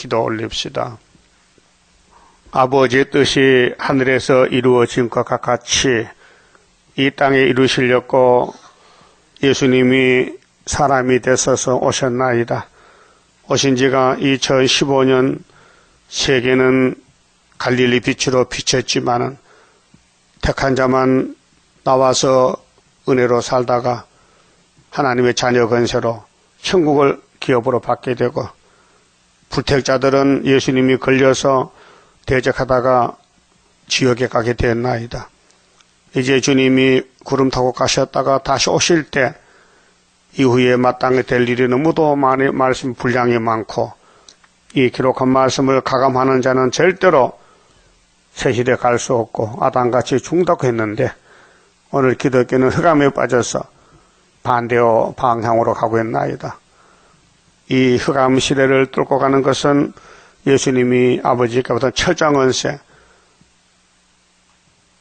기도 올립시다. 아버지의 뜻이 하늘에서 이루어진 것과 같이 이 땅에 이루시려고 예수님이 사람이 되셔서 오셨나이다. 오신 지가 2015년 세계는 갈릴리 빛으로 비쳤지만은 택한 자만 나와서 은혜로 살다가 하나님의 자녀 권세로 천국을 기업으로 받게 되고, 불택자들은 예수님이 걸려서 대적하다가 지옥에 가게 되었나이다. 이제 주님이 구름 타고 가셨다가 다시 오실 때 이후에 마땅히 될 일이 너무도 많이 말씀 분량이 많고, 이 기록한 말씀을 가감하는 자는 절대로 새 시대 갈 수 없고 아담같이 중독했는데, 오늘 기독교는 흑암에 빠져서 반대로 방향으로 가고 있나이다. 이 흑암 시대를 뚫고 가는 것은 예수님이 아버지께부터 철장언세,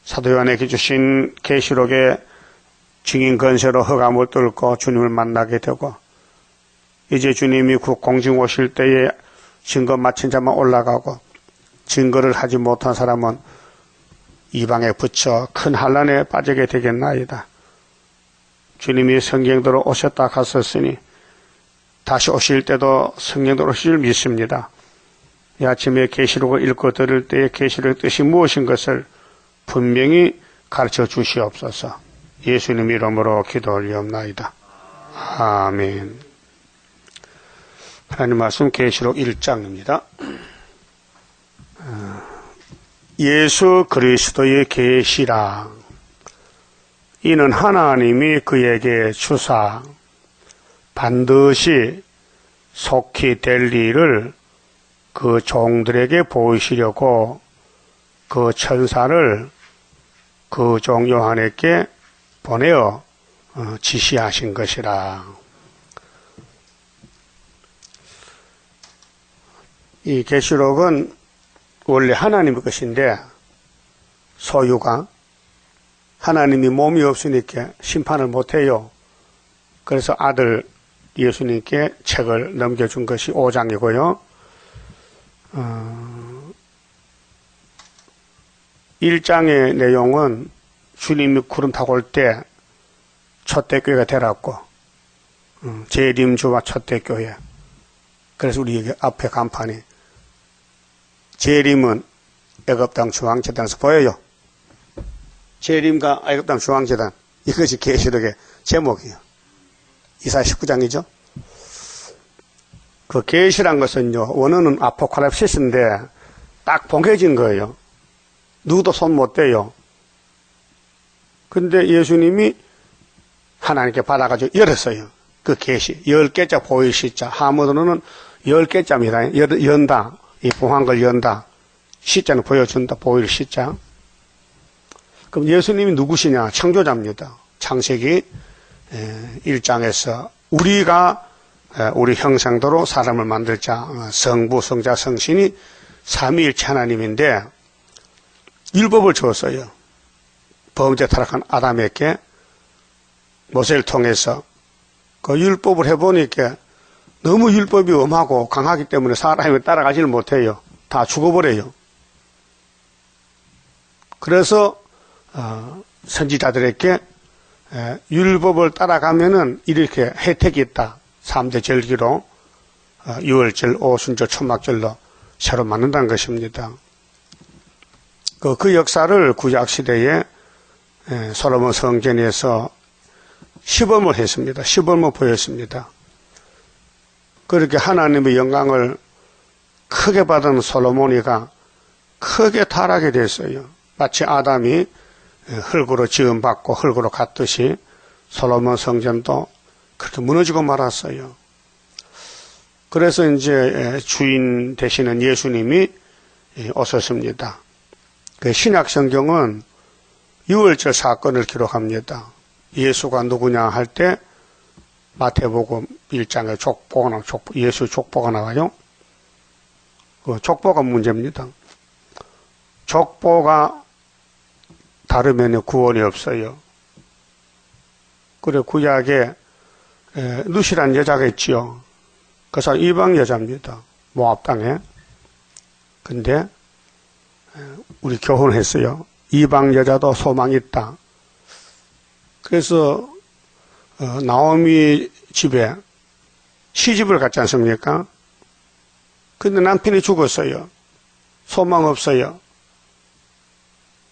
사도 요한에게 주신 계시록의 증인 권세로 흑암을 뚫고 주님을 만나게 되고, 이제 주님이 공중 오실 때에 증거 마친 자만 올라가고, 증거를 하지 못한 사람은 이방에 붙여 큰 환난에 빠지게 되겠나이다. 주님이 성경대로 오셨다 갔었으니 다시 오실 때도 성경대로 오실 줄 믿습니다. 이 아침에 계시록을 읽고 들을 때에 계시록의 뜻이 무엇인 것을 분명히 가르쳐 주시옵소서. 예수님 이름으로 기도 올리옵나이다. 아멘. 하나님 말씀 계시록 1장입니다. 예수 그리스도의 계시라. 이는 하나님이 그에게 주사 반드시 속히 될 일을 그 종들에게 보이시려고 그 천사를 그 종 요한에게 보내어 지시하신 것이라. 이 계시록은 원래 하나님의 것인데, 소유가 하나님이 몸이 없으니까 심판을 못해요. 그래서 아들 예수님께 책을 넘겨준 것이 5장이고요. 1장의 내용은 주님이 구름 타고 올 때 초대교회가 되었고, 재림주와 초대교회. 그래서 우리 앞에 간판이 재림은 애굽 땅 중앙재단에서 보여요. 재림과 애굽 땅 중앙재단, 이것이 계시록의 제목이에요. 이사야 19장이죠. 그 계시란 것은요, 원어는 아포칼립시스인데 딱 봉해진 거예요. 누구도 손 못 대요. 근데 예수님이 하나님께 받아가지고 열었어요. 그 계시 10개자 보일 시자, 하모드로는 10개자입니다. 연다, 이 봉한 걸 연다, 시자는 보여준다, 보일 시자. 그럼 예수님이 누구시냐? 창조자입니다. 창세기 1장에서 우리가 우리 형상대로 사람을 만들자, 성부, 성자, 성신이 삼위일체 하나님인데 율법을 주었어요. 범죄 타락한 아담에게 모세를 통해서 그 율법을 해보니까 너무 율법이 엄하고 강하기 때문에 사람이 따라가지를 못해요. 다 죽어버려요. 그래서 선지자들에게 율법을 따라가면은 이렇게 혜택이 있다. 3대 절기로 유월절, 오순절, 초막절로 새로 만든다는 것입니다. 그 역사를 구약시대에 솔로몬 성전에서 시범을 했습니다. 시범을 보였습니다. 그렇게 하나님의 영광을 크게 받은 솔로몬이가 크게 타락이 됐어요. 마치 아담이 흙으로 지음받고 흙으로 갔듯이 솔로몬 성전도 그렇게 무너지고 말았어요. 그래서 이제 주인 되시는 예수님이 오셨습니다. 그 신약 성경은 유월절 사건을 기록합니다. 예수가 누구냐 할 때 마태복음 1장에 족보가 예수 족보가 나와요. 그 족보가 문제입니다. 족보가 다르면 구원이 없어요. 그래 구약에 누시란 여자가 있지요. 그 사람 이방 여자입니다. 모압 땅에. 근데 우리 교훈을 했어요. 이방 여자도 소망이 있다. 그래서 나오미 집에 시집을 갔지 않습니까? 근데 남편이 죽었어요. 소망 없어요.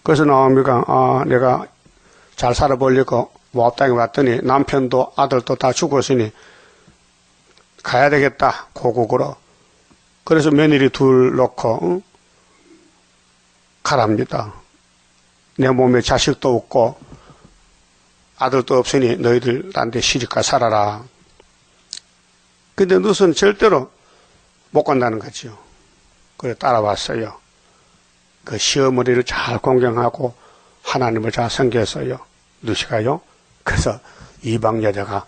그래서 나오미가 내가 잘 살아보려고 모압 땅에 왔더니 남편도 아들도 다 죽었으니 가야 되겠다, 고국으로. 그래서 며느리 둘 놓고 가랍니다. 내 몸에 자식도 없고 아들도 없으니 너희들 나한테 시집가 살아라. 근데 룻은 절대로 못 간다는 거죠. 그래 따라왔어요. 그 시어머니를 잘 공경하고 하나님을 잘 섬겼어요. 룻이가요. 그래서 이방 여자가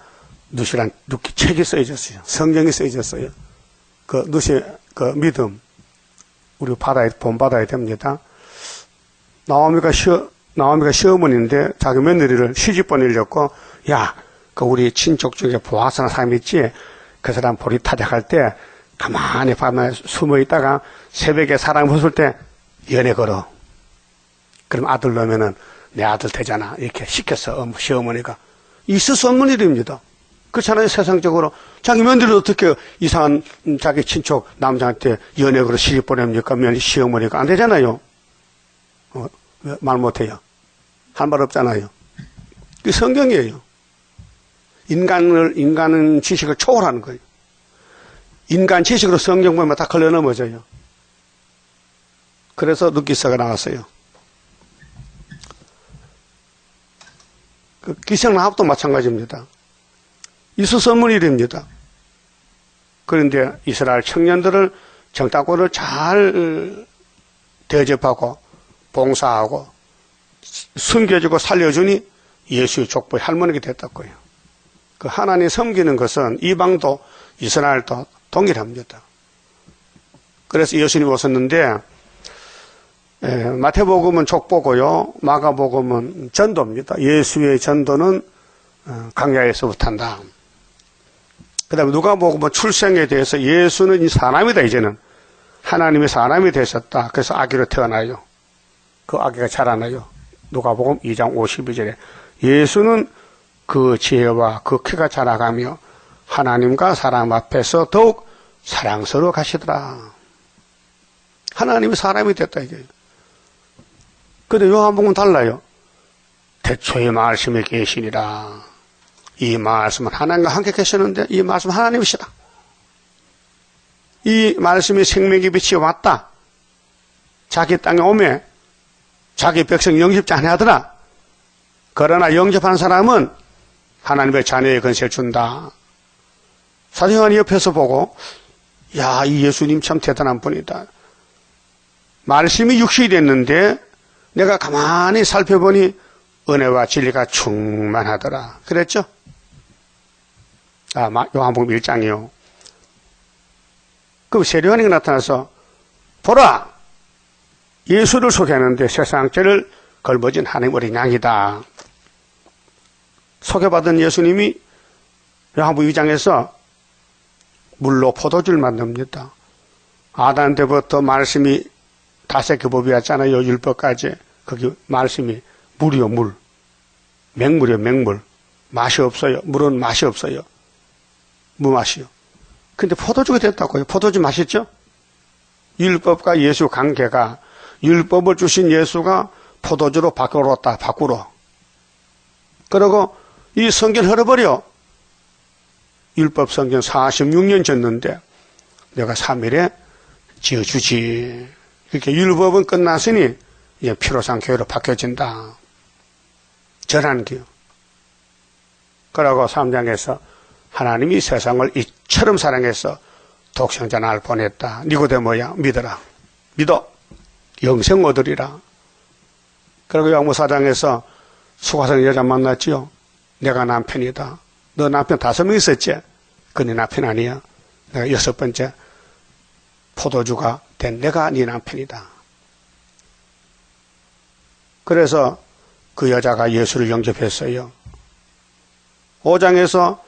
룻이 책이 써있었어요. 성경이 써있었어요. 그 룻의 그 믿음 우리 본받아야 됩니다. 나오미가 시어머니인데 자기 며느리를 시집 보내려고 그 우리 친족 중에 보아스라는 사람이 있지. 그 사람 보리 타작할 때 가만히 밤에 숨어 있다가 새벽에 사람 벗을 때 연애 걸어. 그럼 아들 넣으면은 내 아들 되잖아. 이렇게 시켰어. 시어머니가. 있을 수 없는 일입니다. 그렇잖아요. 세상적으로. 자기 며느리를 어떻게 이상한 자기 친척 남자한테 연애 걸어 시집 보냅니까? 시어머니가 안 되잖아요. 말 못해요. 할 말 없잖아요. 그 성경이에요. 인간은 지식을 초월하는 거예요. 인간 지식으로 성경 보면 다 걸려 넘어져요. 그래서 룻기서가 나왔어요. 그 기생라합도 마찬가지입니다. 있을 수 없는 일입니다. 그런데 이스라엘 청년들을 정탐꾼을 잘 대접하고 봉사하고 숨겨주고 살려주니 예수의 족보의 할머니가 됐다고요. 그 하나님 섬기는 것은 이방도 이스라엘도 동일합니다. 그래서 예수님이 오셨는데 마태복음은 족보고요. 마가복음은 전도입니다. 예수의 전도는 광야에서부터 한다. 그 다음에 누가복음은 출생에 대해서 예수는 이 사람이다. 이제는 하나님의 사람이 되셨다. 그래서 아기로 태어나요. 그 아기가 자라나요. 누가복음 2장 52절에 예수는 그 지혜와 그 키가 자라가며 하나님과 사람 앞에서 더욱 사랑스러워 가시더라. 하나님이 사람이 됐다 이게. 근데 요한복음은 달라요. 태초의 말씀에 계시니라. 이 말씀은 하나님과 함께 계셨는데 이 말씀은 하나님이시다. 이 말씀이 생명의 빛이 왔다. 자기 땅에 오매 자기 백성 영접지 아니하더라. 그러나 영접한 사람은 하나님의 자녀의 권세를 준다. 사도요한이 옆에서 보고 이 예수님 참 대단한 분이다. 말씀이 육신이 됐는데 내가 가만히 살펴보니 은혜와 진리가 충만하더라. 그랬죠? 요한복음 1장이요. 그럼 세례요한이 나타나서 보라! 예수를 소개하는데 세상 죄를 걸머진 하나님 어린 양이다. 소개받은 예수님이 요한복음 2장에서 물로 포도주를 만듭니다. 아담 때부터 말씀이 다섯 계법이었잖아요. 율법까지. 거기 말씀이 물이요, 물. 맹물이요, 맹물. 맛이 없어요. 물은 맛이 없어요. 무맛이요. 근데 포도주가 됐다고요. 포도주 맛있죠? 율법과 예수 관계가 율법을 주신 예수가 포도주로 바꾸었다. 밖으로. 그리고 이 성경 흘러버려. 율법 성경 46년 졌는데 내가 3일에 지어주지. 이렇게 율법은 끝났으니 이제 피로상 교회로 바뀌어진다. 전환기요. 그러고 3장에서 하나님이 세상을 이처럼 사랑해서 독생자 날 보냈다. 니고데모야 믿어라. 믿어. 영생 얻으리라. 그리고 요한복음 4장에서 수가성 여자 만났지요. 내가 남편이다. 너 남편 5명 있었지? 그네 남편 아니야. 내가 6번째 포도주가 된 내가 네 남편이다. 그래서 그 여자가 예수를 영접했어요. 5장에서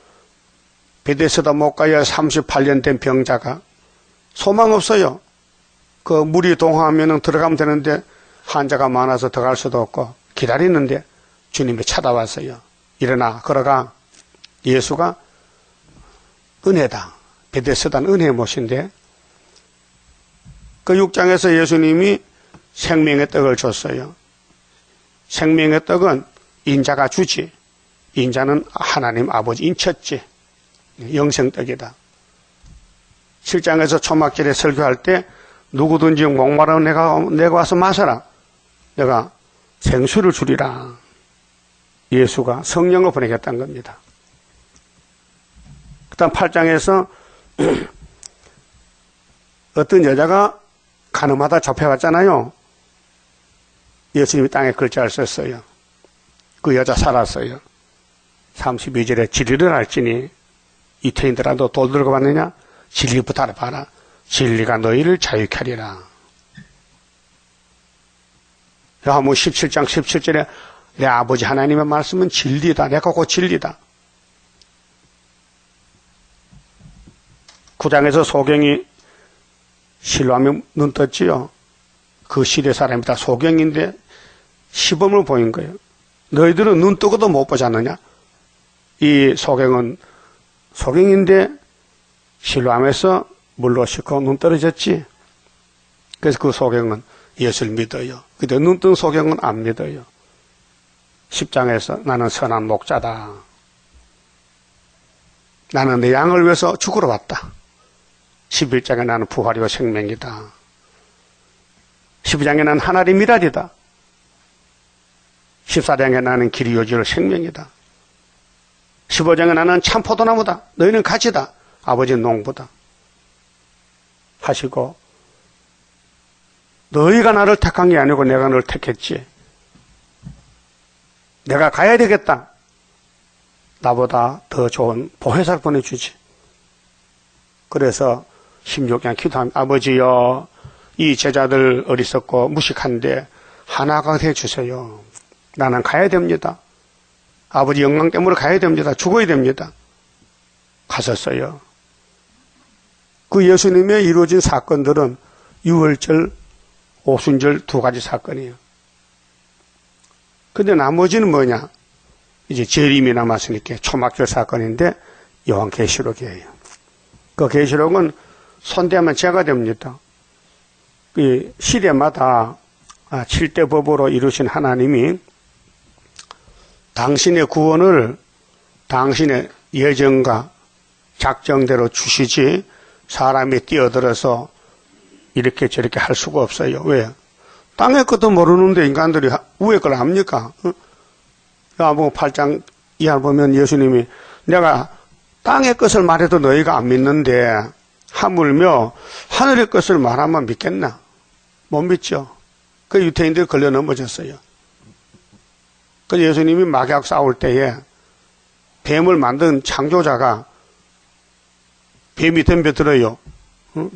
베데스다 못가야 38년 된 병자가 소망 없어요. 그 물이 동하면은 들어가면 되는데 환자가 많아서 들어갈 수도 없고 기다리는데 주님이 찾아왔어요. 일어나 걸어가. 예수가 은혜다. 베데스다는 은혜의 못인데 그 6장에서 예수님이 생명의 떡을 줬어요. 생명의 떡은 인자가 주지. 인자는 하나님 아버지 인쳤지. 영생떡이다. 7장에서 초막절에 설교할 때 누구든지 목마르면 내가 와서 마셔라. 내가 생수를 주리라. 예수가 성령을 보내겠다는 겁니다. 그 다음 8장에서 어떤 여자가 가늠하다 잡혀갔잖아요. 예수님이 땅에 글자를 썼어요. 그 여자 살았어요. 32절에 진리를 알지니 이태인들아 너 돌 들고 봤느냐? 진리부터 알아봐라. 진리가 너희를 자유케 하리라. 요한복음 17장 17절에 내 아버지 하나님의 말씀은 진리다. 내가 곧 진리다. 9장에서 소경이 실로하며 눈 떴지요. 그 시대 사람이 다 소경인데 시범을 보인 거예요. 너희들은 눈 뜨고도 못 보지 않느냐? 이 소경은 소경인데 실로하면서 물로 싣고 눈 떨어졌지. 그래서 그 소경은 예수를 믿어요. 근데 눈 뜬 소경은 안 믿어요. 10장에서 나는 선한 목자다. 나는 내 양을 위해서 죽으러 왔다. 11장에 나는 부활이요 생명이다. 12장에 나는 하나님의 미랄이다. 14장에 나는 길이 요지로 생명이다. 15장에 나는 참 포도나무다. 너희는 가지다. 아버지는 농부다. 하시고 너희가 나를 택한 게 아니고 내가 너를 택했지. 내가 가야 되겠다. 나보다 더 좋은 보혜사를 보내주지. 그래서 16장 기도합니다. 아버지여 이 제자들 어리석고 무식한데 하나가 되어주세요. 나는 가야 됩니다. 아버지 영광 때문에 가야 됩니다. 죽어야 됩니다. 갔었어요. 그 예수님의 이루어진 사건들은 유월절, 오순절 두 가지 사건이에요. 근데 나머지는 뭐냐? 이제 재림이 남았으니까 초막절 사건인데 요한계시록이에요. 그 계시록은 손대하면 죄가 됩니다. 이 시대마다 7대 법으로 이루신 하나님이 당신의 구원을 당신의 예정과 작정대로 주시지 사람이 뛰어들어서 이렇게 저렇게 할 수가 없어요. 왜? 땅의 것도 모르는데 인간들이 위의 걸 압니까? 야뭐 8장 이하 보면 예수님이 내가 땅의 것을 말해도 너희가 안 믿는데 하물며 하늘의 것을 말하면 믿겠나? 못 믿죠. 그 유태인들이 걸려 넘어졌어요. 그 예수님이 마귀하고 싸울 때에 뱀을 만든 창조자가 뱀이 덤벼들어요.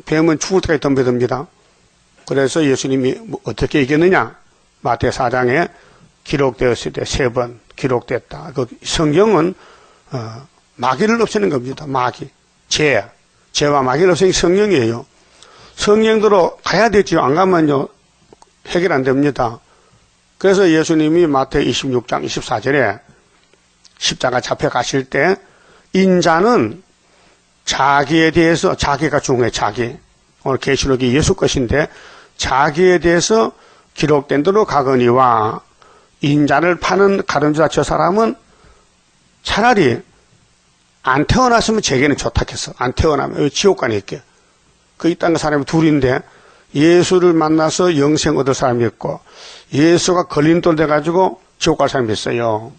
뱀은 죽을 때까지 덤벼듭니다. 그래서 예수님이 어떻게 이겼느냐? 마태 4장에 기록되었을 때 3번 기록됐다. 그 성경은 마귀를 없애는 겁니다. 마귀, 죄와 마귀를 없애는 게 성령이에요. 성령대로 가야 되죠. 안 가면요 해결 안 됩니다. 그래서 예수님이 마태 26장 24절에 십자가 잡혀 가실 때 인자는 자기에 대해서 자기가 중요해. 자기 오늘 계시록이 예수 것인데 자기에 대해서 기록된 대로 가거니와 인자를 파는 가룟주다 저 사람은 차라리 안 태어났으면 제게는 좋다 했어. 안 태어나면 지옥 가니 있게. 그 이 땅 사람이 둘인데 예수를 만나서 영생 얻을 사람이 있고 예수가 걸림돌 돼가지고 지옥 갈 사람이 있어요.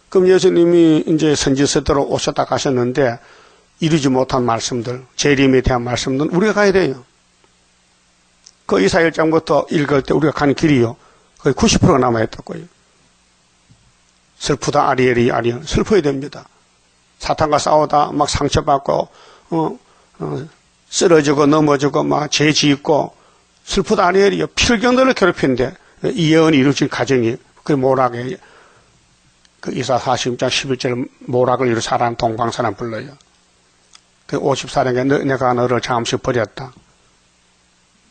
그럼 예수님이 이제 선지서대로 오셨다 가셨는데 이루지 못한 말씀들, 재림에 대한 말씀들은 우리가 가야 돼요. 그 이사 1장부터 읽을 때 우리가 가는 길이요. 거의 90%가 남아있다고요. 슬프다 아리엘이 아리엘. 슬퍼야 됩니다. 사탄과 싸우다 막 상처받고 쓰러지고 넘어지고 막 죄 짓고 슬프다 아리엘이요. 필경들을 괴롭히는데 이 예언이 이루어진 가정이 그 모락에 그 이사 40장 11절 모락을 이루 사람 동방사람 불러요. 그 54장에 내가 너를 잠시 버렸다.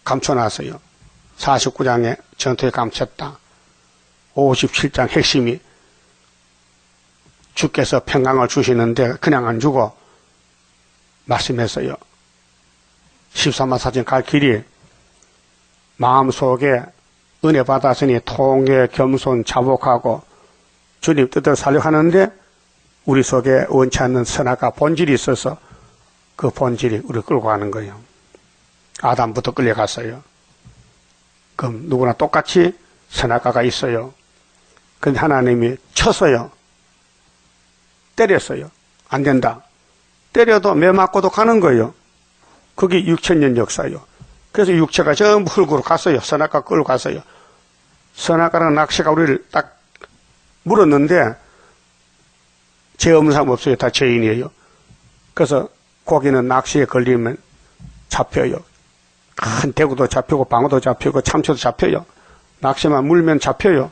감춰놨어요. 49장에 전투에 감췄다. 57장 핵심이 주께서 평강을 주시는데 그냥 안 주고 말씀했어요. 13만 사진 갈 길이 마음속에 은혜 받았으니 통회, 겸손, 자복하고 주님 뜻대로 살려고 하는데 우리 속에 원치 않는 선악과 본질이 있어서 그 본질이 우리를 끌고 가는 거예요. 아담부터 끌려갔어요. 그럼 누구나 똑같이 선악과가 있어요. 근데 하나님이 쳤어요. 때렸어요. 안 된다. 때려도 매 맞고도 가는 거예요. 그게 6,000년 역사예요. 그래서 육체가 전부 흙으로 갔어요. 선악과 끌고 갔어요. 선악과랑 낚시가 우리를 딱 물었는데 죄 없는 사람 없어요. 다 죄인이에요. 그래서 고기는 낚시에 걸리면 잡혀요. 큰 대구도 잡히고 방어도 잡히고 참치도 잡혀요. 낚시만 물면 잡혀요.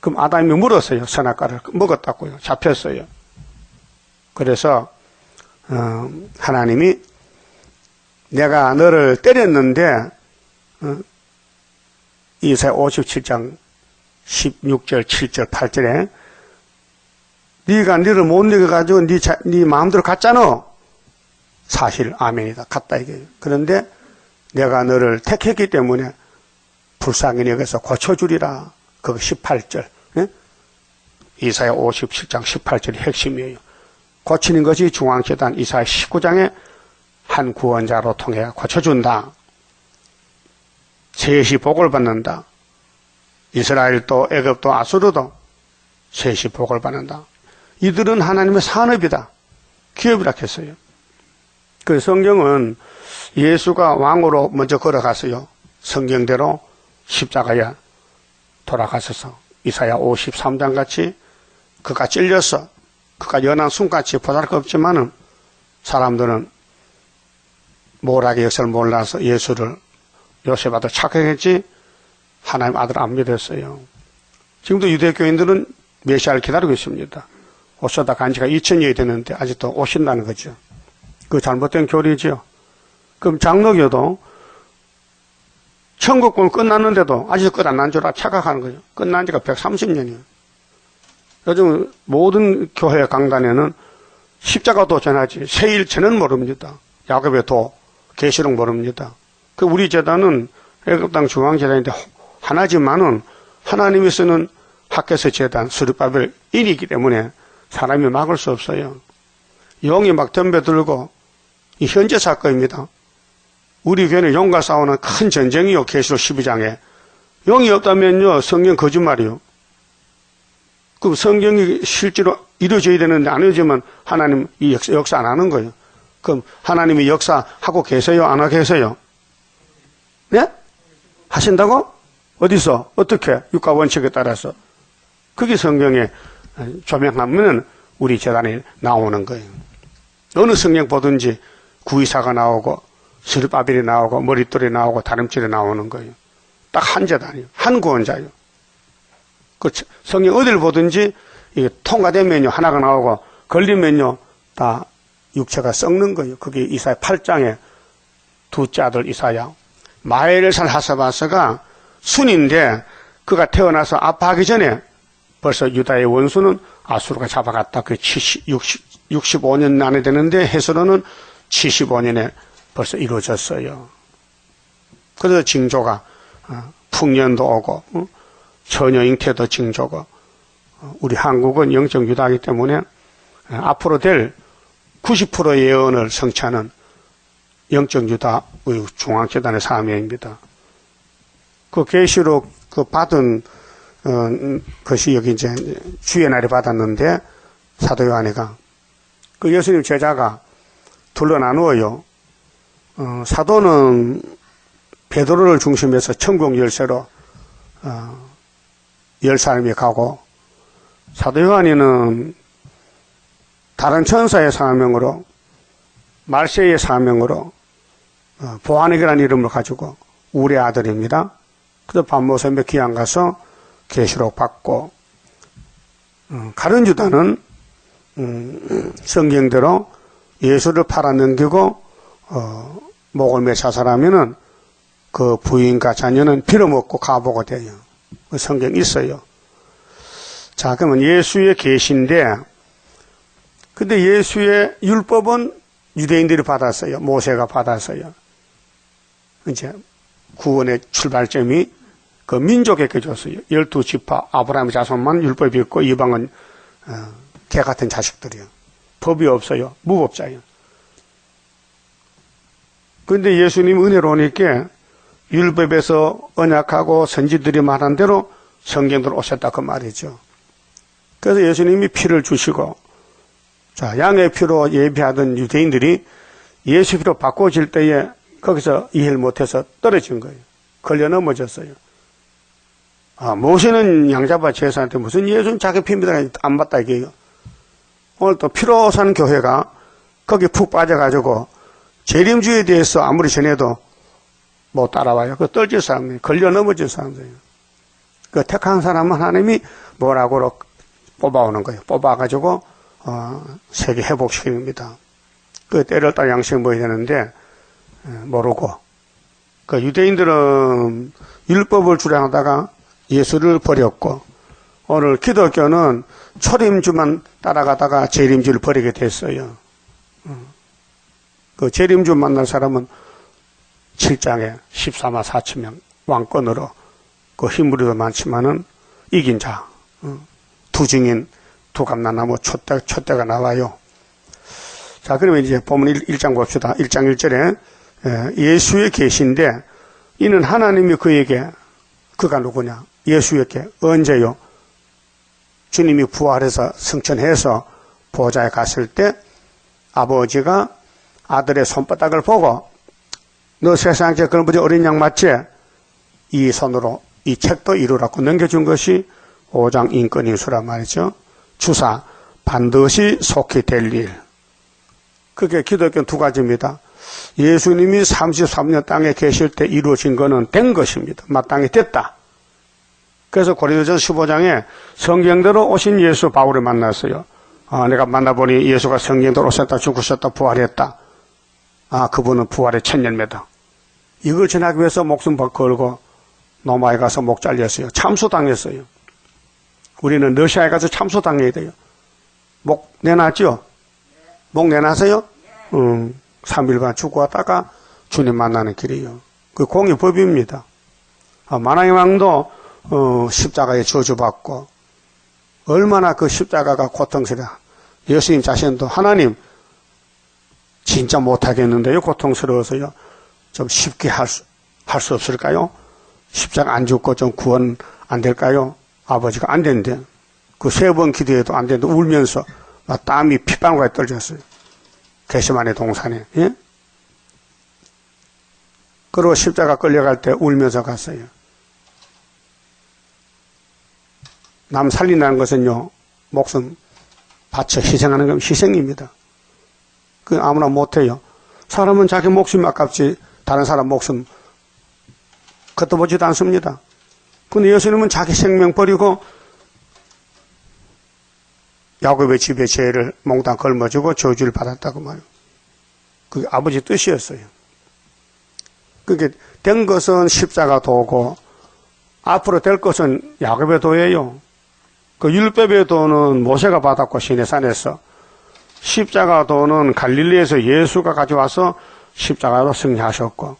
그럼 아담이 물었어요. 선악과를 먹었다고요. 잡혔어요. 그래서 하나님이 내가 너를 때렸는데 이사야 57장 16절 7절 8절에 네가 너를 못 이겨가지고 네 마음대로 갔잖아. 사실 아멘이다. 갔다 이게. 그런데 내가 너를 택했기 때문에 불쌍히 여기서 고쳐주리라. 그거 18절. 네? 이사야 57장 18절이 핵심이에요. 고치는 것이 중앙재단 이사야 19장에 한 구원자로 통해 고쳐준다. 셋이 복을 받는다. 이스라엘도 애굽도 아수르도 셋이 복을 받는다. 이들은 하나님의 산업이다. 기업이라 했어요. 그 성경은 예수가 왕으로 먼저 걸어갔어요. 성경대로 십자가에 돌아가셔서 이사야 53장 같이 그가 찔려서 그가 연한 숨같이 보잘것없지만은 사람들은 모락의 역사를 몰라서 예수를 요셉한테 착각했지 하나님 아들 안 믿었어요. 지금도 유대교인들은 메시아를 기다리고 있습니다. 오셔다 간 지가 2000년이 됐는데 아직도 오신다는 거죠. 그 잘못된 교리죠. 그럼 장로교도 천국은 끝났는데도 아직도 끝 안 난 줄 착각하는 거죠. 끝난 지가 130년이에요. 요즘 모든 교회 강단에는 십자가도 전하지 세일체는 모릅니다. 야곱의 도, 계시록 모릅니다. 그 우리 제단은 애굽 땅 중앙제단인데 하나지만은 하나님이 쓰는 학개서 제단 스룹바벨 인이기 때문에 사람이 막을 수 없어요. 용이 막 덤벼들고 이 현재 사건입니다. 우리 교회는 용과 싸우는 큰 전쟁이요. 계시록 12장에 용이 없다면요 성경 거짓말이요. 그럼 성경이 실제로 이루어져야 되는데 안 이루어지면 하나님 이 역사 안 하는 거예요. 그럼 하나님이 역사하고 계세요? 안 하고 계세요? 네? 하신다고? 어디서? 어떻게? 육가 원칙에 따라서. 그게 성경에 조명하면 우리 재단에 나오는 거예요. 어느 성경 보든지 구의사가 나오고 스룹바벨이 나오고 머릿돌이 나오고 다름질이 나오는 거예요. 딱 한 재단이에요. 한 구원자예요. 그 성경 어디를 보든지 이게 통과되면요 하나가 나오고 걸리면요 다 육체가 썩는 거예요. 그게 이사야 8장에 둘째 아들 이사야 마엘살 하사바스가 순인데 그가 태어나서 아파하기 전에 벌써 유다의 원수는 아수르가 잡아갔다. 그 65년 안에 되는데 해서로는 75년에 벌써 이루어졌어요. 그래서 징조가 풍년도 오고 처녀 잉태도 징조고 우리 한국은 영적 유다이기 때문에 앞으로 될 90% 예언을 성취하는 영적 유다의 중앙재단의 사명입니다. 그 계시록 그 받은 것이 여기 이제 주의 날에 받았는데 사도 요한이가 그 예수님 제자가 둘로 나누어요. 사도는 베드로를 중심해서 천국 열쇠로 열 사람이 가고 사도 요한이는 다른 천사의 사명으로 말세의 사명으로 보아닉이라는 이름을 가지고 우리의 아들입니다. 그래서 밤모섬에 귀양 가서 계시록 받고 가룟 유다는 성경대로 예수를 팔아넘기고 목을 매 자살하면은 그 부인과 자녀는 빌어먹고 가보가 돼요. 그 성경 있어요. 자, 그러면 예수의 계시인데, 근데 예수의 율법은 유대인들이 받았어요. 모세가 받았어요. 이제 구원의 출발점이 그 민족에게 줬어요. 12지파 아브라함의 자손만 율법이 있고 이방은 개 같은 자식들이요. 법이 없어요. 무법자예요. 그런데 예수님 은혜로우니까 율법에서 언약하고 선지들이 말한 대로 성경으로 오셨다 그 말이죠. 그래서 예수님이 피를 주시고, 자, 양의 피로 예비하던 유대인들이 예수 피로 바꿔질 때에 거기서 이해를 못해서 떨어진 거예요. 걸려 넘어졌어요. 모세는 양잡아 제사한테 무슨 예수는 자기 피입니다. 안 받다 이게요. 오늘 또 피로 사는 교회가 거기 푹 빠져가지고 재림주의에 대해서 아무리 전해도 못 따라와요. 그 떨질 사람이 걸려 넘어진 사람들이에요. 그 택한 사람은 하나님이 뭐라고 뽑아오는 거예요. 뽑아가지고 세계 회복시키는 겁니다. 그 때를 따라 양식 먹어야 되는데 모르고 그 유대인들은 율법을 주량하다가 예수를 버렸고, 오늘 기독교는 초림주만 따라가다가 재림주를 버리게 됐어요. 그 재림주 만날 사람은 7장에 14만 4천 명 왕권으로 그 힘으로도 많지만은 이긴 자, 두 증인, 두 감람나무 촛대가 나와요. 자, 그러면 이제 보면 1장 봅시다. 1장 1절에 예수의 계시인데, 이는 하나님이 그에게, 그가 누구냐? 예수에게 언제요? 주님이 부활해서 승천해서 보좌에 갔을 때 아버지가 아들의 손바닥을 보고, 너 세상에 그런보다 어린 양 맞지? 이 손으로 이 책도 이루라고 넘겨준 것이 5장 인권인수란 말이죠. 주사 반드시 속히 될 일. 그게 기독교는 두 가지입니다. 예수님이 33년 땅에 계실 때 이루어진 것은 된 것입니다. 마땅히 됐다. 그래서 고린도전서 15장에 성경대로 오신 예수 바울을 만났어요. 내가 만나보니 예수가 성경대로 오셨다, 죽으셨다, 부활했다. 그분은 부활의 첫 열매다. 이걸 전하기 위해서 목숨 걸고 로마에 가서 목 잘렸어요. 참수당했어요. 우리는 러시아에 가서 참수당해야 돼요. 목 내놨죠? 목 내놨어요? 3일간 죽고 왔다가 주님 만나는 길이에요. 그 공의법입니다. 만왕의 왕도 십자가에 저주받고 얼마나 그 십자가가 고통스러워. 예수님 자신도 하나님 진짜 못하겠는데요. 고통스러워서요. 좀 쉽게 할 수 없을까요? 십자가 안 죽고 좀 구원 안 될까요? 아버지가 안 된대. 그 3번 기도해도 안 되는데 울면서 막 땀이 핏방울에 떨어졌어요. 게시마네 동산에. 예? 그리고 십자가 끌려갈 때 울면서 갔어요. 남 살린다는 것은요, 목숨 바쳐 희생하는 건 희생입니다. 그 아무나 못해요. 사람은 자기 목숨이 아깝지 다른 사람 목숨 걷어보지도 않습니다. 근데 예수님은 자기 생명 버리고 야곱의 집에 죄를 몽땅 걸머지고 저주를 받았다고 말이에요. 그게 아버지 뜻이었어요. 그게 된 것은 십자가 도고 앞으로 될 것은 야곱의 도예요. 그 율법의 도는 모세가 받았고 시내산에서, 십자가 도는 갈릴리에서 예수가 가져와서 십자가로 승리하셨고,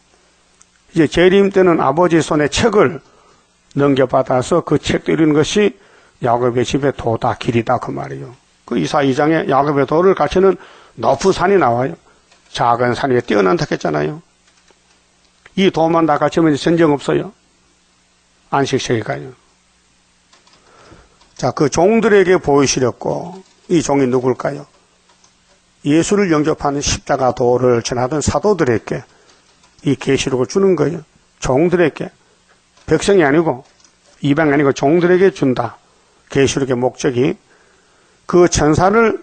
이제 재림 때는 아버지 손에 책을 넘겨받아서 그 책도 이루는 것이 야곱의 집의 도다 길이다 그 말이에요. 그 이사 2장에 야곱의 도를 가르치는 높은 산이 나와요. 작은 산 위에 뛰어난다 했잖아요. 이 도만 다 갖추면 전쟁 없어요. 안식처에 가요. 자, 그 종들에게 보이시렸고, 이 종이 누굴까요? 예수를 영접하는 십자가 도를 전하던 사도들에게 이 계시록을 주는 거예요. 종들에게. 백성이 아니고 이방이 아니고 종들에게 준다. 계시록의 목적이 그 천사를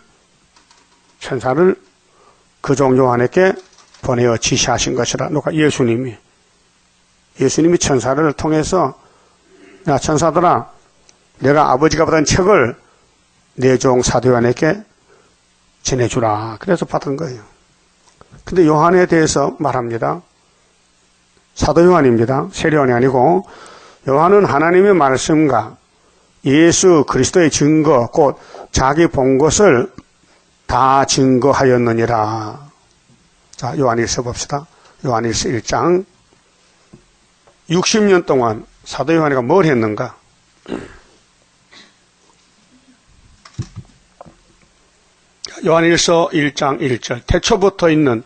그 종 요한에게 보내어 지시하신 것이라. 누가? 예수님이 천사를 통해서, 야 천사들아, 내가 아버지가 받은 책을 내 종 사도 요한에게 전해주라. 그래서 받은 거예요. 근데 요한에 대해서 말합니다. 사도 요한입니다. 세례 요한이 아니고, 요한은 하나님의 말씀과 예수 그리스도의 증거, 곧 자기 본 것을 다 증거하였느니라. 자, 요한일서 봅시다. 요한일서 1장. 60년 동안 사도 요한이가 뭘 했는가? 요한일서 1장 1절. 태초부터 있는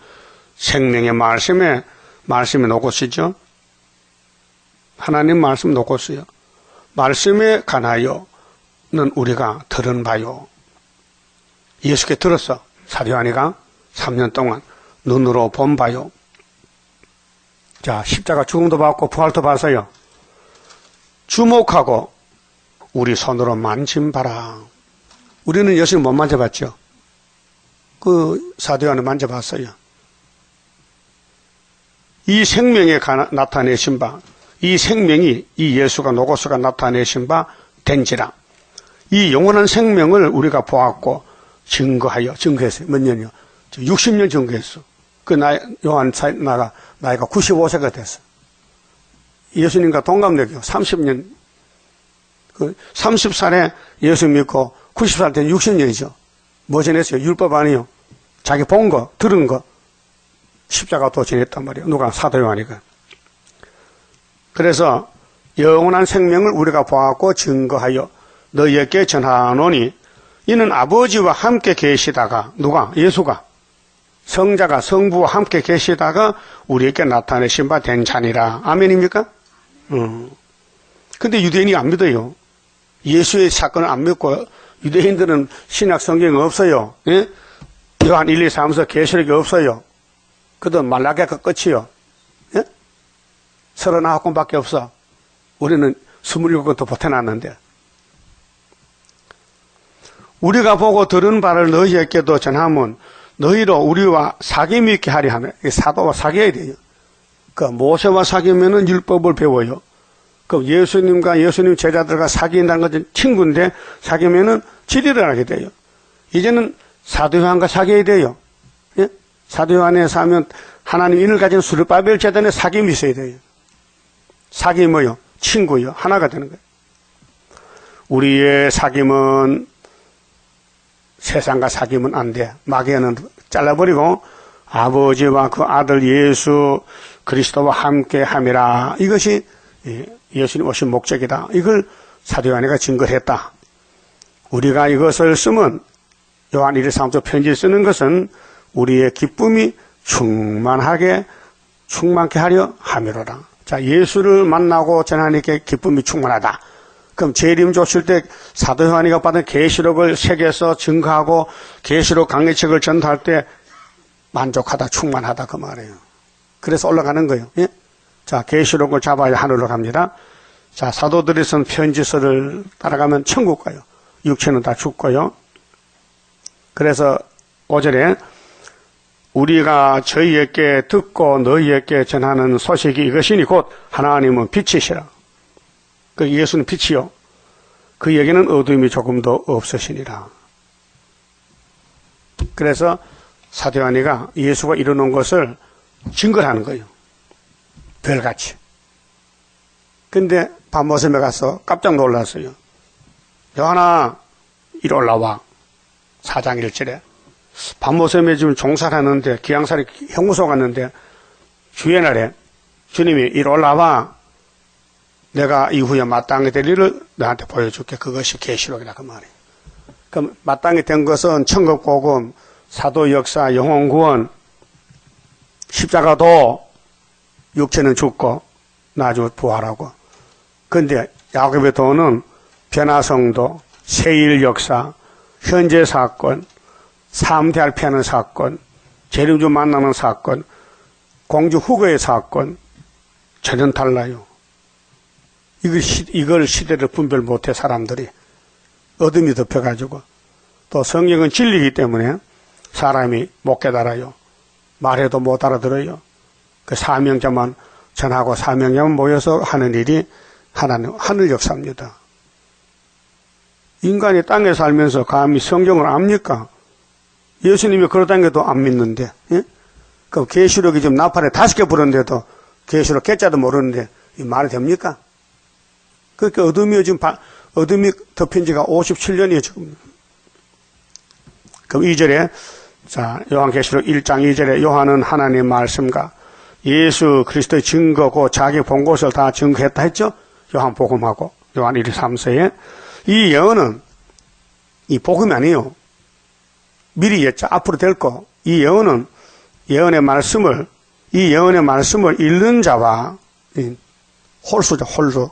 생명의 말씀이 놓고쓰죠. 하나님 말씀 놓고쓰요. 말씀에 관하여는 우리가 들은 바요. 예수께 들었어. 사도 요한이가 3년 동안 눈으로 본 바요. 자, 십자가 죽음도 받고 부활도 받았어요. 주목하고 우리 손으로 만진 바라. 우리는 예수님 못 만져봤죠. 그 사도 요한은 만져봤어요. 이 생명에 나타내신 바, 이 생명이 이 예수가 노고스가 나타내신 바 된지라. 이 영원한 생명을 우리가 보았고 증거했어요. 몇 년이요? 60년 증거했어. 그 요한 나이가 95세가 됐어. 예수님과 동갑내기요. 30년. 그 30살에 예수 믿고 90살 된 60년이죠. 뭐 전했어요? 율법 아니요. 자기 본 거, 들은 거. 십자가 또 전했단 말이에요. 누가? 사도 요한이가. 그래서 영원한 생명을 우리가 보았고 증거하여 너희에게 전하노니 이는 아버지와 함께 계시다가 누가? 예수가 성자가 성부와 함께 계시다가 우리에게 나타내신 바 된 자니라. 아멘입니까? 근데 유대인이 안 믿어요. 예수의 사건을 안 믿고 유대인들은 신약 성경이 없어요. 예? 요한 1, 2, 3서 계시록이 없어요. 그도 말라기가 끝이요. 예? 39권밖에 없어. 우리는 27권도 보태놨는데. 우리가 보고 들은 바를 너희에게도 전하면 너희로 우리와 사귐이 있게 하려 하면 사도와 사귀어야 돼요. 그 모세와 사귀면은 율법을 배워요. 그 예수님과 예수님 제자들과 사귄다는 것은 친구인데 사귀면은 지리를 하게 돼요. 이제는 사도 요한과 사귀어야 돼요. 예? 사도 요한에서 하면 하나님 인을 가진 수르바벨 제단에 사귐이 있어야 돼요. 사귐이 뭐요? 친구요. 하나가 되는 거예요. 우리의 사귐은 세상과 사귀면 안 돼. 마귀는 잘라버리고 아버지와 그 아들 예수 그리스도와 함께 함이라. 이것이 예수님 오신 목적이다. 이걸 사도 요한이가 증거를 했다. 우리가 이것을 쓰면 요한 1, 2, 3조 편지 쓰는 것은 우리의 기쁨이 충만하게 충만케 하려 함이로라. 자, 예수를 만나고 전하니까 기쁨이 충만하다. 그럼 재림 조실 때 사도 요한이가 받은 계시록을 세계에서 증거하고 계시록 강해책을 전달할 때 만족하다, 충만하다 그 말이에요. 그래서 올라가는 거예요. 예? 자, 계시록을 잡아야 하늘로 갑니다. 자, 사도들이 쓴 편지서를 따라가면 천국 가요. 육체는 다 죽고요. 그래서 5절에 우리가 저희에게 듣고 너희에게 전하는 소식이 이것이니 곧 하나님은 빛이시라. 그 예수는 빛이요. 그 얘기는 어둠이 조금도 없으시니라. 그래서 사도 요한이가 예수가 이루는 것을 증거를 하는 거예요. 별같이. 근데 밤모섬에 가서 깜짝 놀랐어요. 요한아, 이리 올라와. 4장 1절에. 밤모섬에 지금 종사를 하는데, 기양살이 형무소 갔는데, 주의 날에 주님이 이리 올라와. 내가 이후에 마땅히 될 일을 너한테 보여줄게. 그것이 계시록이다 그 말이에요. 그럼 마땅히 된 것은 천국복음, 사도 역사, 영혼 구원, 십자가도 육체는 죽고 나중에 부활하고. 그런데 야곱의 도는 변화성도, 세일 역사, 현재 사건, 삼대할 피하는 사건, 재림주 만나는 사건, 공주 후거의 사건 전혀 달라요. 이걸 시대를 분별 못해 사람들이 어둠이 덮여가지고. 또 성경은 진리이기 때문에 사람이 못 깨달아요. 말해도 못 알아들어요. 그 사명자만 전하고 사명자만 모여서 하는 일이 하나님 하늘 역사입니다. 인간이 땅에 살면서 감히 성경을 압니까? 예수님이 걸어다녀도 안 믿는데, 예? 그 계시록이 지금 나팔에 5개 불었는데도 계시록 개자도 모르는데 이 말이 됩니까? 그렇게 어둠이 덮인 지가 57년이에요, 지금. 그럼 2절에, 자, 요한계시록 1장 2절에 요한은 하나님의 말씀과 예수 그리스도의 증거고 자기 본 것을 다 증거했다 했죠? 요한복음하고 요한 1, 3서에. 이 예언은 이 복음이 아니에요. 미리 예자 앞으로 될 거. 이 예언은 이 예언의 말씀을 읽는 자와 홀수죠. 홀수.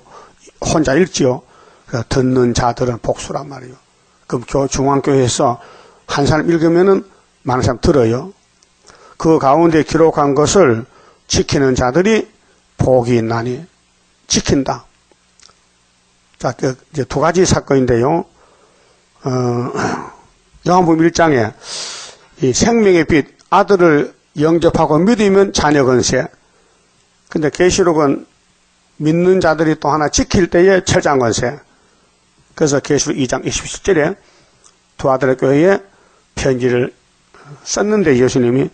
혼자 읽지요. 듣는 자들은 복수란 말이에요. 그럼 중앙교회에서 한 사람 읽으면은 많은 사람 들어요. 그 가운데 기록한 것을 지키는 자들이 복이 있나니 지킨다. 자, 이제 2가지 사건인데요. 요한복음 1장에 이 생명의 빛 아들을 영접하고 믿으면 자녀 건세. 근데 계시록은 믿는 자들이 또 하나 지킬 때에 철장 건세. 그래서 계시록 2장 27절에 두 아들의 교회에 편지를 썼는데 예수님이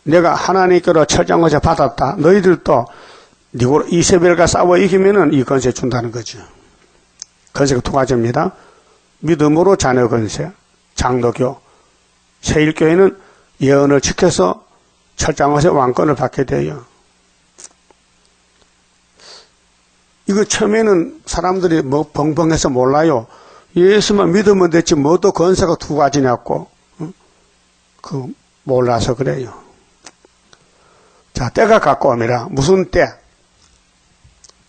내가 하나님께로 철장 건세 받았다. 너희들도 니고로 이세벨과 싸워 이기면은 이 건세 준다는 거죠. 건세가 2가지입니다. 믿음으로 자녀 건세, 장로교, 세일교회는 예언을 지켜서 철장 건세 왕권을 받게 돼요. 이거 처음에는 사람들이 뭐 벙벙해서 몰라요. 예수만 믿으면 됐지 뭐또 건세가 2가지냐고 몰라서 그래요. 자, 때가 가까움이라. 무슨 때?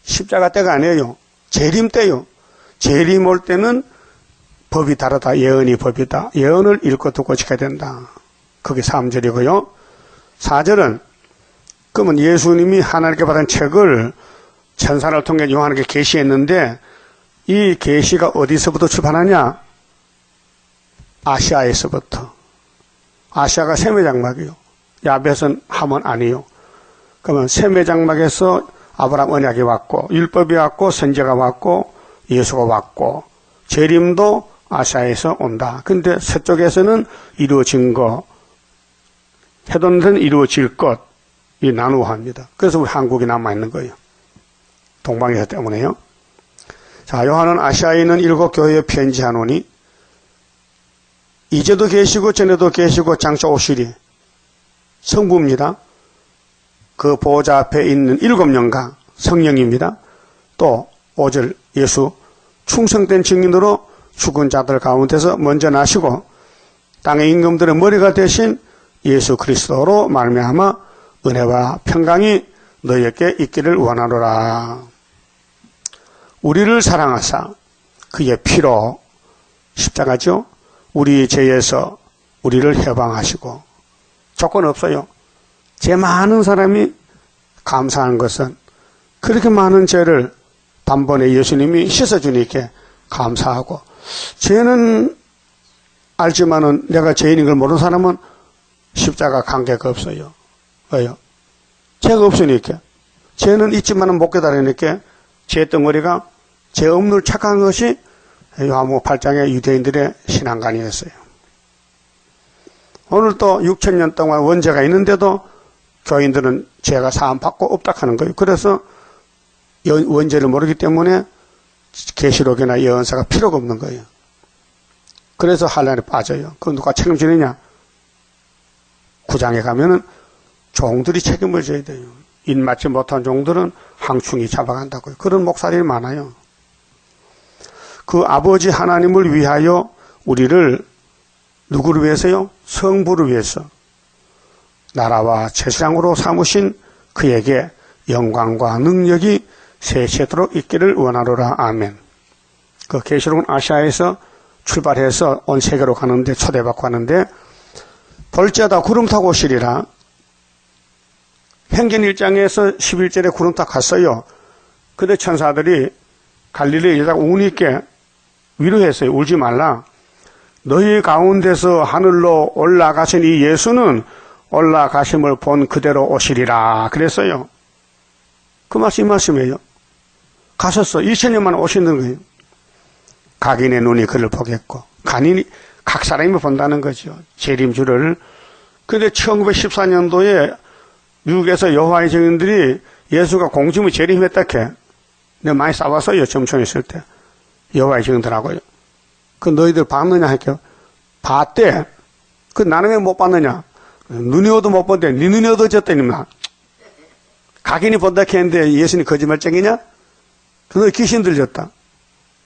십자가 때가 아니에요. 재림 때요. 재림 올 때는 법이 다르다. 예언이 법이다. 예언을 읽고 듣고 지켜야 된다. 그게 3절이고요. 4절은 그러면 예수님이 하나님께 받은 책을 천사를 통해 요한에게 계시했는데 이 계시가 어디서부터 출발하냐? 아시아에서부터. 아시아가 세매장막이요. 야벳은 함은 아니요. 그러면 세매장막에서 아브라함 언약이 왔고 율법이 왔고 선지자가 왔고 예수가 왔고 재림도 아시아에서 온다. 근데 서쪽에서는 이루어진 것, 해동에서는 이루어질 것, 이 나누어 합니다. 그래서 우리 한국이 남아있는 거예요. 동방에서 때문에요. 자, 요한은 아시아에 있는 7 교회에 편지하노니 이제도 계시고 전에도 계시고 장차 오시리 성부입니다. 그 보호자 앞에 있는 7명과 성령입니다. 또 5절 예수 충성된 증인으로 죽은 자들 가운데서 먼저 나시고 땅의 임금들의 머리가 되신 예수 그리스도로 말미암아 은혜와 평강이 너희에게 있기를 원하노라. 우리를 사랑하사 그의 피로 십자가죠. 우리 죄에서 우리를 해방하시고 조건 없어요. 죄 많은 사람이 감사한 것은 그렇게 많은 죄를 단번에 예수님이 씻어주니까 감사하고 죄는 알지만은 내가 죄인인 걸 모르는 사람은 십자가 관계가 없어요. 왜요? 죄가 없으니까. 죄는 있지만은 못 깨달으니까 죄 덩어리가 죄 없는 착한 것이 요한복음 8장의 유대인들의 신앙관이었어요. 오늘 또 6,000년 동안 원죄가 있는데도 교인들은 죄가 사함받고 없다하는 거예요. 그래서 원죄를 모르기 때문에 계시록이나 예언서가 필요가 없는 거예요. 그래서 환란에 빠져요. 그건 누가 책임지느냐? 9장에 가면은 종들이 책임을 져야 돼요. 입맞지 못한 종들은 항충이 잡아간다고요. 그런 목사들이 많아요. 그 아버지 하나님을 위하여 우리를 누구를 위해서요? 성부를 위해서 나라와 제사장으로 삼으신 그에게 영광과 능력이 세세토록 있기를 원하노라. 아멘. 그 계시록은 아시아에서 출발해서 온 세계로 가는데 초대받고 가는데 볼지어다 구름 타고 오시리라. 행전 1장에서 11절에 구름 타고 갔어요. 근데 천사들이 갈릴리 여자가 우니께 위로했어요. 울지 말라. 너희 가운데서 하늘로 올라가신 이 예수는 올라가심을 본 그대로 오시리라. 그랬어요. 그 말씀이에요. 가셨어. 2000년 만에 오시는 거예요. 각인의 눈이 그를 보겠고 각 사람이 본다는 거죠. 재림주를. 근데 1914년도에 미국에서 여호와의 증인들이 예수가 공중에 재림했다 해. 내가 많이 싸웠어요. 점촌에 있을 때. 여호와의 증인들하고요. 그 너희들 봤느냐 할게요. 봤대. 그 나는 왜 못 봤느냐. 눈이 어도 못 본대. 네 눈이 어두워졌다니만. 각인이 본다 했는데 예수님 거짓말쟁이냐? 그들 귀신 들렸다.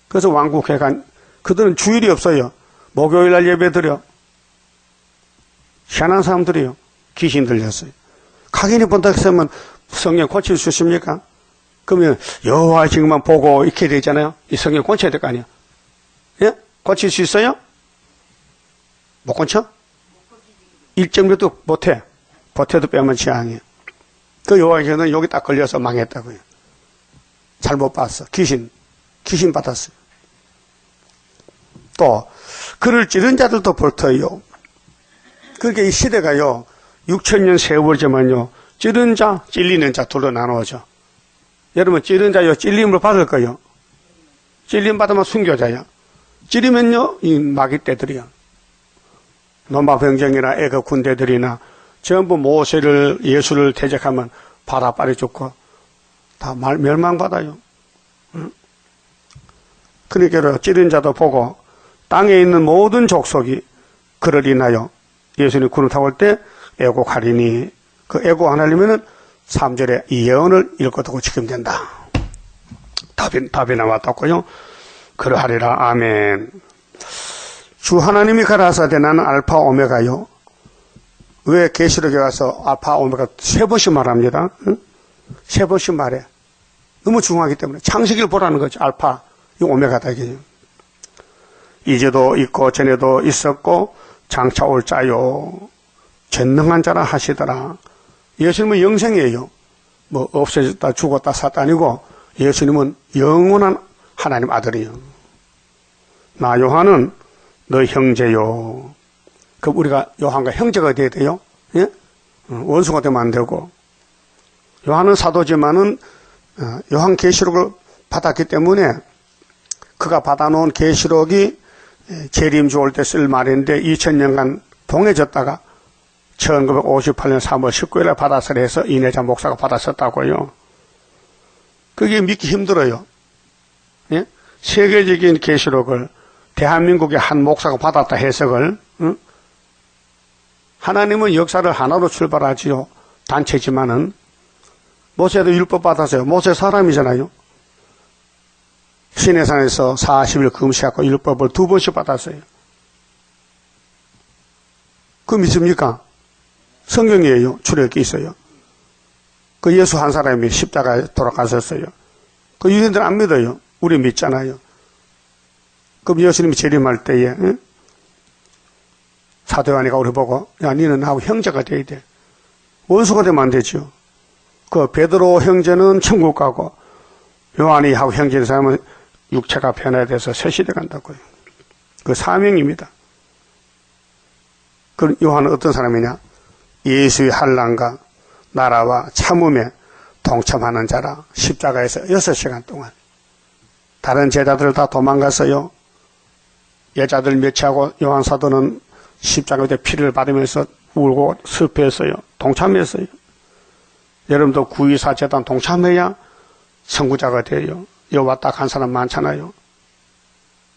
그래서 왕국에 간, 그들은 주일이 없어요. 목요일 날 예배 드려. 희한한 사람들이요. 귀신 들렸어요. 각인이 본다 했으면 성경 고칠 수 있습니까? 그러면 여호와의 증인만 보고 이렇게 되잖아요. 이 성경 고쳐야 될 거 아니에요. 예? 고칠 수 있어요? 못 고쳐? 일정도도 못해. 버텨도 빼면 재앙이에요. 그 여호와의 증인은 여기 딱 걸려서 망했다고요. 잘못 봤어. 귀신 받았어요. 또 그를 찌른 자들도 벌터요. 그러니까 이 시대가요 6,000년 세월이지만요 찌른 자, 찔리는 자 둘로 나누어져. 여러분 찌른 자요 찔림을 받을 거요. 찔림 받으면 순교자야. 찌르면요 이 마귀 떼들이야. 로마 병정이나 애국 군대들이나 전부 모세를 예수를 대적하면 바다빨이 죽고 다 멸망받아요. 그러니까 찌른 자도 보고 땅에 있는 모든 족속이 그를 인하여 예수님 구름 타고 올 때 애곡하리니 그 애곡 안 하려면은 3절에 이 예언을 읽어두고 지키면 된다. 답이 나왔다고요. 그러하리라. 아멘. 주 하나님이 가라사대 나는 알파 오메가요. 왜 계시록에 가서 알파 오메가 세 번씩 말합니다. 응? 세 번씩 말해. 너무 중요하기 때문에 창세기를 보라는 거죠. 알파, 이 오메가다 이게. 이제도 있고 전에도 있었고 장차 올 자요. 전능한 자라 하시더라. 예수님은 영생이에요. 뭐 없어졌다 죽었다 샀다 아니고 예수님은 영원한 하나님 아들이에요. 나 요한은 너 형제요. 그럼 우리가 요한과 형제가 돼야 돼요. 예? 원수가 되면 안 되고. 요한은 사도지만은 요한 계시록을 받았기 때문에 그가 받아놓은 계시록이 재림주 올 때 쓸 말인데 2000년간 봉해졌다가 1958년 3월 19일에 받아서 해서 이내자 목사가 받았었다고요. 그게 믿기 힘들어요. 예? 세계적인 계시록을 대한민국의 한 목사가 받았다 해석을. 응? 하나님은 역사를 하나로 출발하지요. 단체지만은 모세도 율법 받았어요. 모세 사람이잖아요. 시내산에서 40일 금식하고 율법을 2번씩 받았어요. 그 믿습니까? 성경이에요. 출애굽기 있어요. 그 예수 한 사람이 십자가에 돌아가셨어요. 그 유대인들은 안 믿어요. 우리 믿잖아요. 그럼 예수님이 재림할 때에 응? 사도 요한이가 우리 보고 야 니는 나하고 형제가 돼야 돼. 원수가 되면 안 되죠. 그 베드로 형제는 천국 가고 요한이 하고 형제인 사람은 육체가 변화돼서 새 시대 간다고요. 그 사명입니다. 그 요한은 어떤 사람이냐? 예수의 환난과 나라와 참음에 동참하는 자라. 십자가에서 6시간 동안 다른 제자들 다 도망갔어요. 여자들 몇하고 요한 사도는 십자가에 피를 받으면서 울고 슬퍼했어요. 동참했어요. 여러분도 구의사 재단 동참해야 선구자가 돼요. 여와 딱 한 사람 많잖아요.